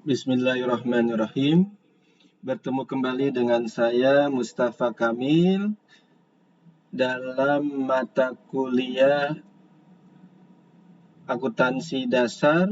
Bismillahirrahmanirrahim. Bertemu kembali dengan saya Mustafa Kamil dalam mata kuliah akuntansi dasar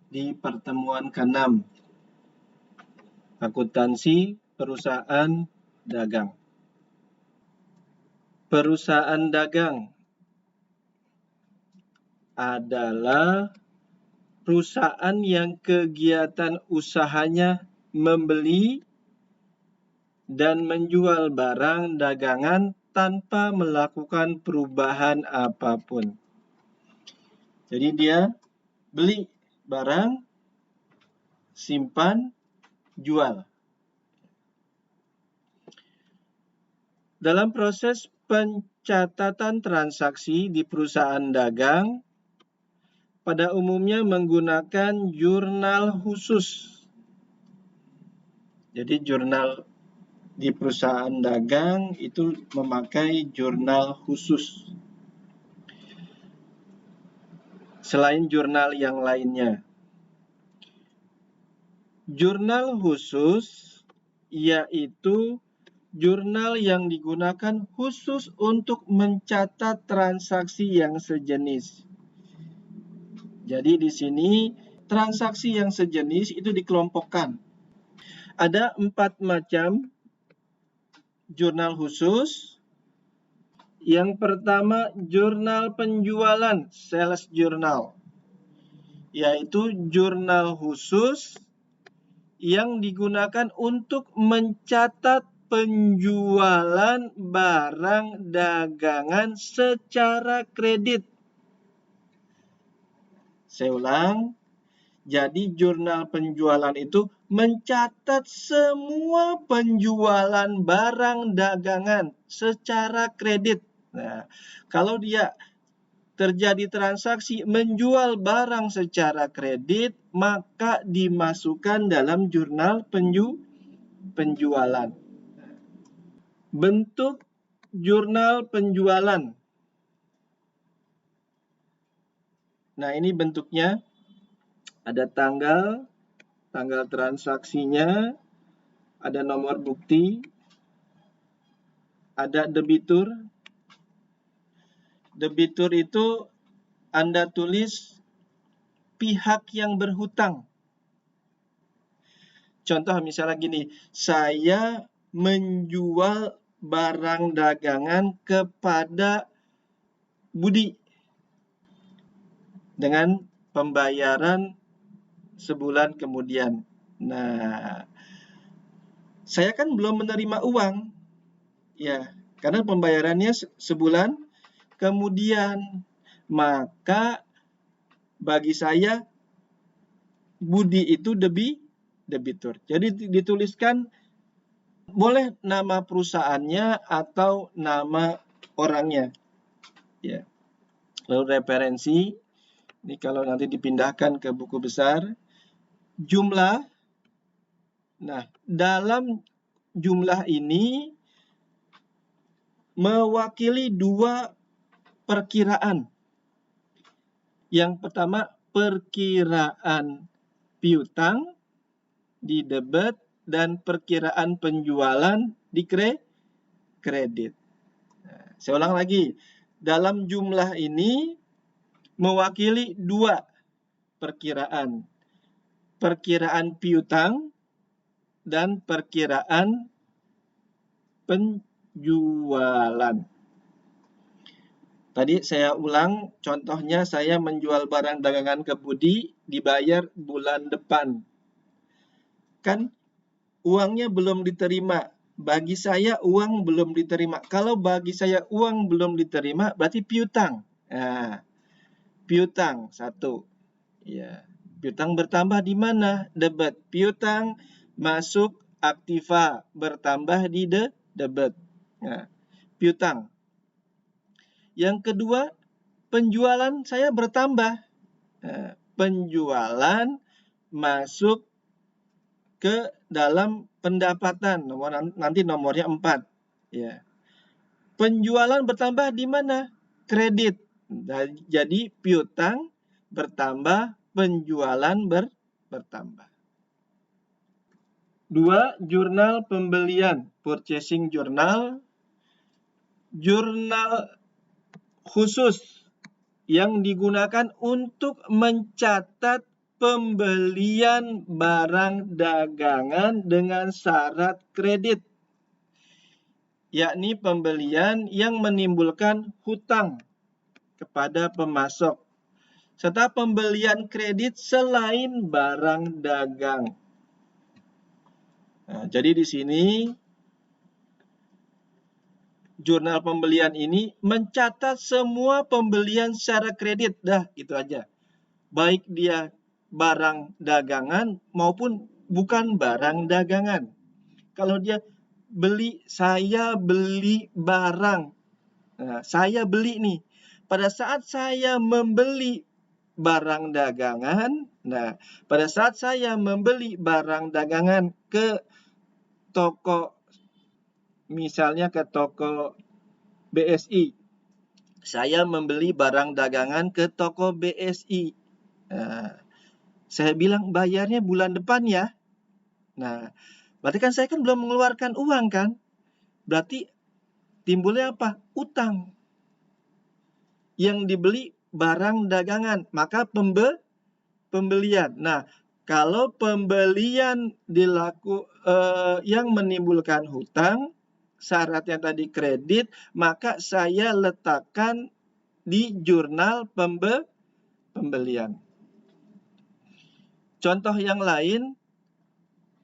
di pertemuan ke-6, akuntansi perusahaan dagang. Perusahaan dagang adalah perusahaan yang kegiatan usahanya membeli dan menjual barang dagangan tanpa melakukan perubahan apapun. Jadi dia beli barang, simpan, jual. Dalam proses pencatatan transaksi di perusahaan dagang, pada umumnya menggunakan jurnal khusus. Jadi jurnal di perusahaan dagang itu memakai jurnal khusus. Selain jurnal yang lainnya. Jurnal khusus yaitu jurnal yang digunakan khusus untuk mencatat transaksi yang sejenis. Jadi di sini transaksi yang sejenis itu dikelompokkan. Ada 4 macam jurnal khusus. Yang pertama, jurnal penjualan, sales journal, yaitu jurnal khusus yang digunakan untuk mencatat penjualan barang dagangan secara kredit. Saya ulang, jadi jurnal penjualan itu mencatat semua penjualan barang dagangan secara kredit. Nah, kalau dia terjadi transaksi menjual barang secara kredit, maka dimasukkan dalam jurnal penjualan. Bentuk jurnal penjualan. Nah, ini bentuknya. Ada tanggal transaksinya, ada nomor bukti, ada debitur. Debitur itu Anda tulis pihak yang berhutang. Contoh misalnya gini, saya menjual barang dagangan kepada Budi dengan pembayaran sebulan kemudian. Nah, saya kan belum menerima uang, ya, karena pembayarannya sebulan kemudian. Maka bagi saya Budi itu debitur. Jadi dituliskan boleh nama perusahaannya atau nama orangnya. Ya. Lalu referensi, ini kalau nanti dipindahkan ke buku besar, jumlah. Nah, dalam jumlah ini mewakili 2 perkiraan. Yang pertama, perkiraan piutang di debit dan perkiraan penjualan di kredit. Nah, saya ulang lagi. Dalam jumlah ini mewakili 2 perkiraan. Perkiraan piutang dan perkiraan penjualan. Tadi saya ulang, contohnya saya menjual barang dagangan ke Budi, dibayar bulan depan. Kan uangnya belum diterima. Bagi saya uang belum diterima. Kalau bagi saya uang belum diterima, berarti piutang. Nah, piutang 1. Ya, piutang bertambah di mana? Debit. Piutang masuk aktiva, bertambah di debit. Nah, piutang. Yang kedua, penjualan saya bertambah. Nah, penjualan masuk ke dalam pendapatan. Nanti nomornya 4. Ya. Penjualan bertambah di mana? Kredit. Nah, jadi piutang bertambah, penjualan bertambah. 2. Jurnal pembelian, purchasing journal. Jurnal khusus yang digunakan untuk mencatat pembelian barang dagangan dengan syarat kredit, yakni pembelian yang menimbulkan hutang kepada pemasok, serta pembelian kredit selain barang dagang. Nah, jadi di sini jurnal pembelian ini mencatat semua pembelian secara kredit. Dah, gitu aja. Baik dia barang dagangan maupun bukan barang dagangan. Kalau dia beli, saya beli barang. Nah, saya beli nih. Pada saat saya membeli barang dagangan, nah, pada saat saya membeli barang dagangan ke toko, misalnya ke toko BSI, saya membeli barang dagangan ke toko BSI. Nah, saya bilang bayarnya bulan depan ya. Nah, berarti kan saya kan belum mengeluarkan uang kan? Berarti timbulnya apa? Utang. Yang dibeli barang dagangan, maka pembelian. Nah, kalau pembelian yang menimbulkan hutang, syaratnya tadi kredit, maka saya letakkan di jurnal pembelian. Contoh yang lain,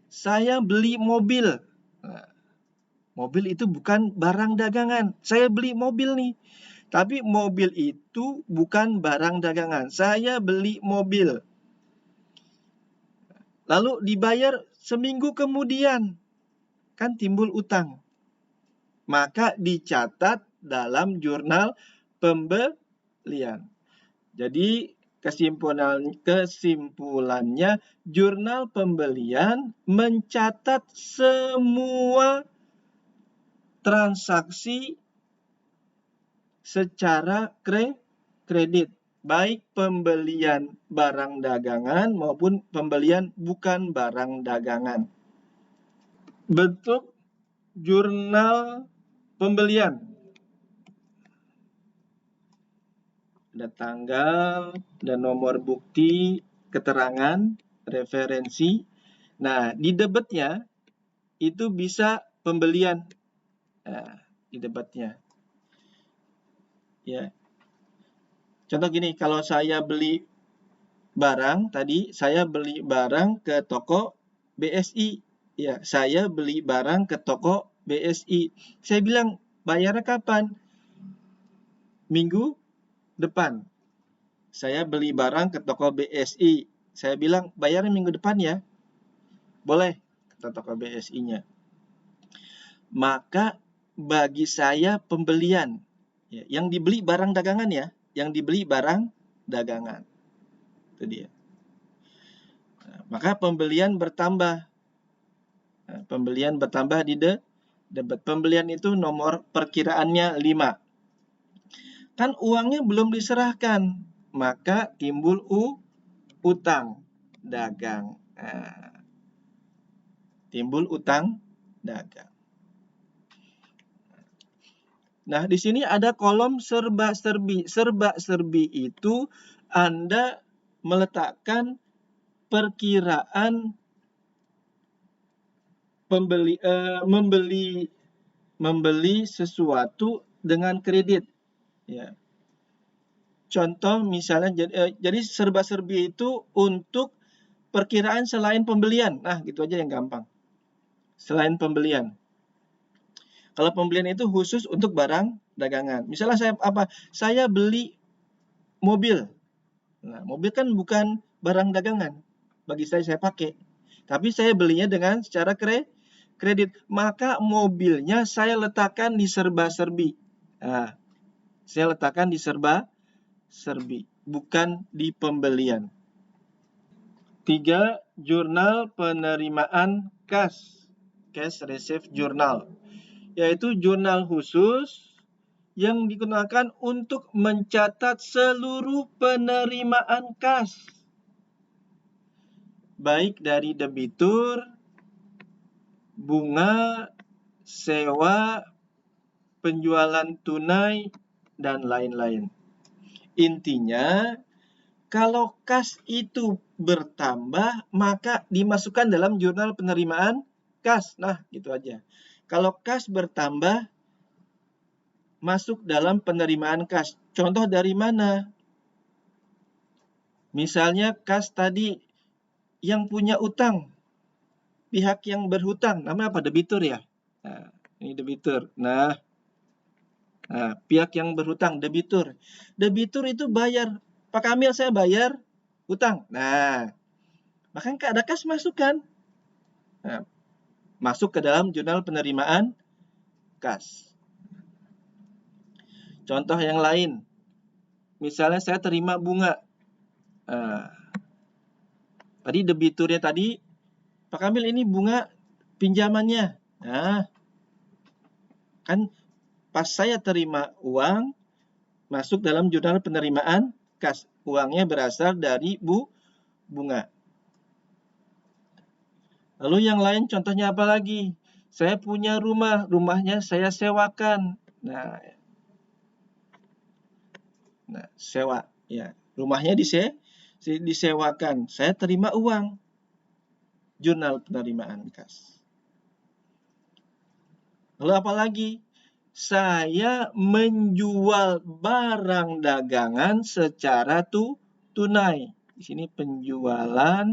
saya beli mobil. Nah, mobil itu bukan barang dagangan. Saya beli mobil nih. Tapi mobil itu bukan barang dagangan. Saya beli mobil. Lalu dibayar seminggu kemudian. Kan timbul utang. Maka dicatat dalam jurnal pembelian. Jadi kesimpulannya, jurnal pembelian mencatat semua transaksi secara kredit, baik pembelian barang dagangan maupun pembelian bukan barang dagangan. Bentuk jurnal pembelian. Ada tanggal, dan nomor bukti, keterangan, referensi. Nah, di debitnya itu bisa pembelian. Nah, di debitnya. Ya. Contoh gini, kalau saya beli barang tadi, saya beli barang ke toko BSI. Ya, saya beli barang ke toko BSI. Saya bilang, bayarnya kapan? Minggu depan. Saya beli barang ke toko BSI. Saya bilang, bayarnya minggu depan ya. Boleh, kata toko BSI-nya. Maka bagi saya pembelian. Ya, yang dibeli barang dagangan ya. Yang dibeli barang dagangan. Itu dia. Nah, maka pembelian bertambah. Nah, pembelian bertambah di debit. Pembelian itu nomor perkiraannya 5. Kan uangnya belum diserahkan, maka timbul utang dagang. Nah, timbul utang dagang. Nah, di sini ada kolom serba-serbi. Serba-serbi itu Anda meletakkan perkiraan membeli sesuatu dengan kredit. Ya. Contoh misalnya, jadi serba-serbi itu untuk perkiraan selain pembelian. Nah, gitu aja yang gampang. Selain pembelian. Kalau pembelian itu khusus untuk barang dagangan. Misalnya saya beli mobil. Nah, mobil kan bukan barang dagangan. Bagi saya pakai. Tapi saya belinya dengan secara kredit. Maka mobilnya saya letakkan di serba-serbi. Nah, saya letakkan di serba-serbi, bukan di pembelian. 3. jurnal penerimaan kas, cash receipt journal, yaitu jurnal khusus yang digunakan untuk mencatat seluruh penerimaan kas, baik dari debitur, bunga, sewa, penjualan tunai, dan lain-lain. Intinya, kalau kas itu bertambah, maka dimasukkan dalam jurnal penerimaan kas. Nah, gitu aja. Kalau kas bertambah, masuk dalam penerimaan kas. Contoh dari mana? Misalnya kas tadi yang punya utang, pihak yang berhutang, namanya apa? Debitur ya? Nah, ini debitur. Nah, pihak yang berhutang, debitur. Debitur itu bayar. Pak Kamil, saya bayar hutang. Nah, maka ada kas masuk kan? Nah, masuk ke dalam jurnal penerimaan kas. Contoh yang lain, misalnya saya terima bunga. Tadi debiturnya tadi, Pak Kamil ini bunga pinjamannya. Nah, kan pas saya terima uang, masuk dalam jurnal penerimaan kas. Uangnya berasal dari bunga. Lalu yang lain contohnya apa lagi? Saya punya rumah, rumahnya saya sewakan. Nah, sewa, ya, rumahnya disewakan. Saya terima uang, jurnal penerimaan kas. Lalu apa lagi? Saya menjual barang dagangan secara tunai. Di sini penjualan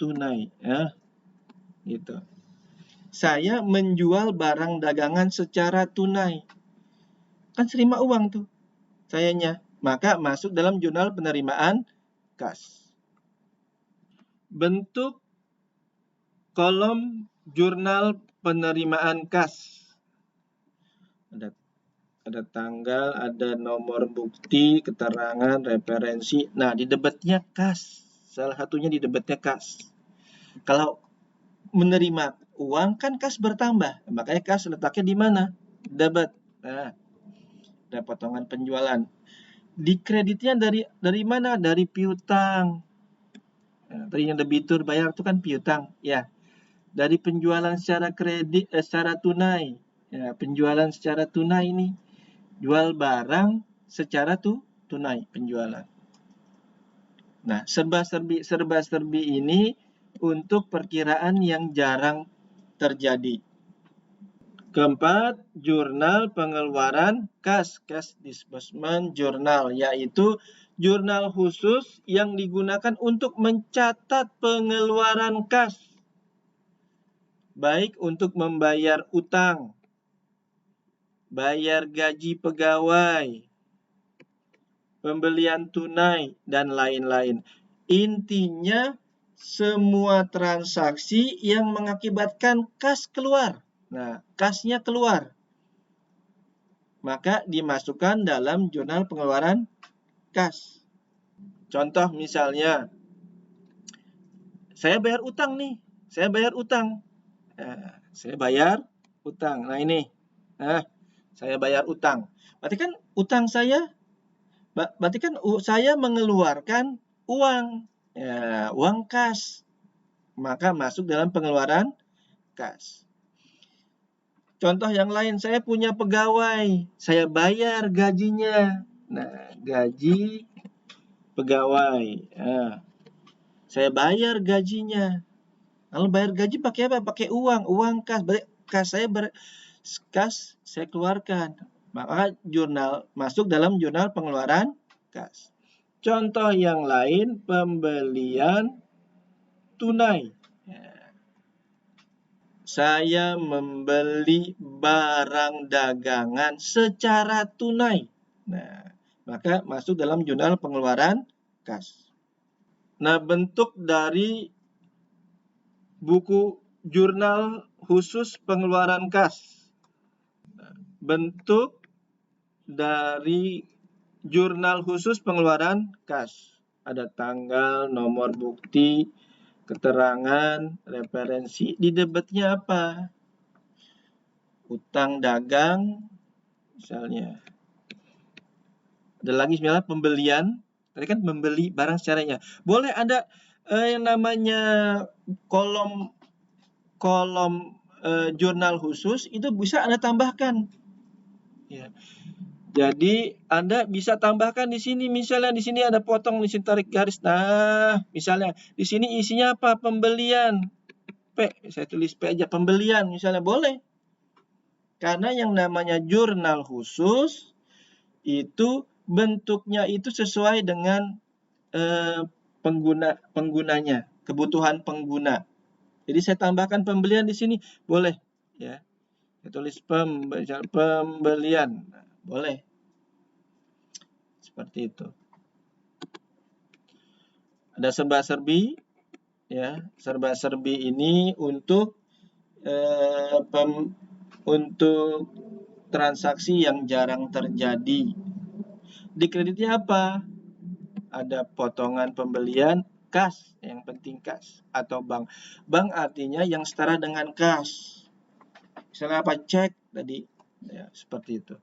tunai, ya, gitu. Saya menjual barang dagangan secara tunai. Kan terima uang tuh sayanya, maka masuk dalam jurnal penerimaan kas. Bentuk kolom jurnal penerimaan kas. Ada tanggal, ada nomor bukti, keterangan, referensi. Nah, di debitnya kas. Salah satunya di debitnya kas. Kalau menerima uang kan kas bertambah. Makanya kas letaknya di mana? Debit. Nah, ada potongan penjualan. Di kreditnya dari mana? Dari piutang. Nah, tadi yang debitur bayar itu kan piutang, ya. Dari penjualan secara kredit, secara tunai. Ya, penjualan secara tunai ini jual barang secara tunai penjualan. Nah, serba-serbi ini untuk perkiraan yang jarang terjadi. Keempat, jurnal pengeluaran kas, cash disbursement journal, yaitu jurnal khusus yang digunakan untuk mencatat pengeluaran kas, baik untuk membayar utang, bayar gaji pegawai, pembelian tunai, dan lain-lain. Intinya, semua transaksi yang mengakibatkan kas keluar. Nah, kasnya keluar, maka dimasukkan dalam jurnal pengeluaran kas. Contoh misalnya, saya bayar utang nih. Saya bayar utang. Saya bayar utang. Nah, ini. Nah, saya bayar utang. Berarti kan utang saya, berarti kan saya mengeluarkan uang. Ya, uang kas. Maka masuk dalam pengeluaran kas. Contoh yang lain, saya punya pegawai, saya bayar gajinya. Nah, gaji pegawai. Nah, saya bayar gajinya. Lalu bayar gaji pakai apa? Pakai uang kas. Kas saya keluarkan. Maka jurnal masuk dalam jurnal pengeluaran kas. Contoh yang lain, pembelian tunai. Saya membeli barang dagangan secara tunai. Nah, maka masuk dalam jurnal pengeluaran kas. Nah, bentuk dari buku jurnal khusus pengeluaran kas. Bentuk dari jurnal khusus pengeluaran kas. ada tanggal, nomor bukti, keterangan, referensi. Di debitnya apa? Utang dagang, misalnya. Ada lagi misalnya pembelian. Tadi kan membeli barang secaranya. Boleh ada yang namanya kolom jurnal khusus, itu bisa Anda tambahkan. Ya. Jadi Anda bisa tambahkan di sini, misalnya di sini ada potong, di sini tarik garis. Nah, misalnya di sini isinya apa? Pembelian. P, saya tulis P aja, pembelian misalnya, boleh. Karena yang namanya jurnal khusus itu bentuknya itu sesuai dengan penggunanya, kebutuhan pengguna. Jadi saya tambahkan pembelian di sini, boleh ya. Saya tulis pembelian, nah, boleh. Seperti itu. Ada serba-serbi ya. Serba-serbi ini untuk transaksi yang jarang terjadi. Di kreditnya apa? Ada potongan pembelian kas, yang penting kas, atau bank. Bank artinya yang setara dengan kas. Misalnya apa? Cek tadi. Ya, seperti itu.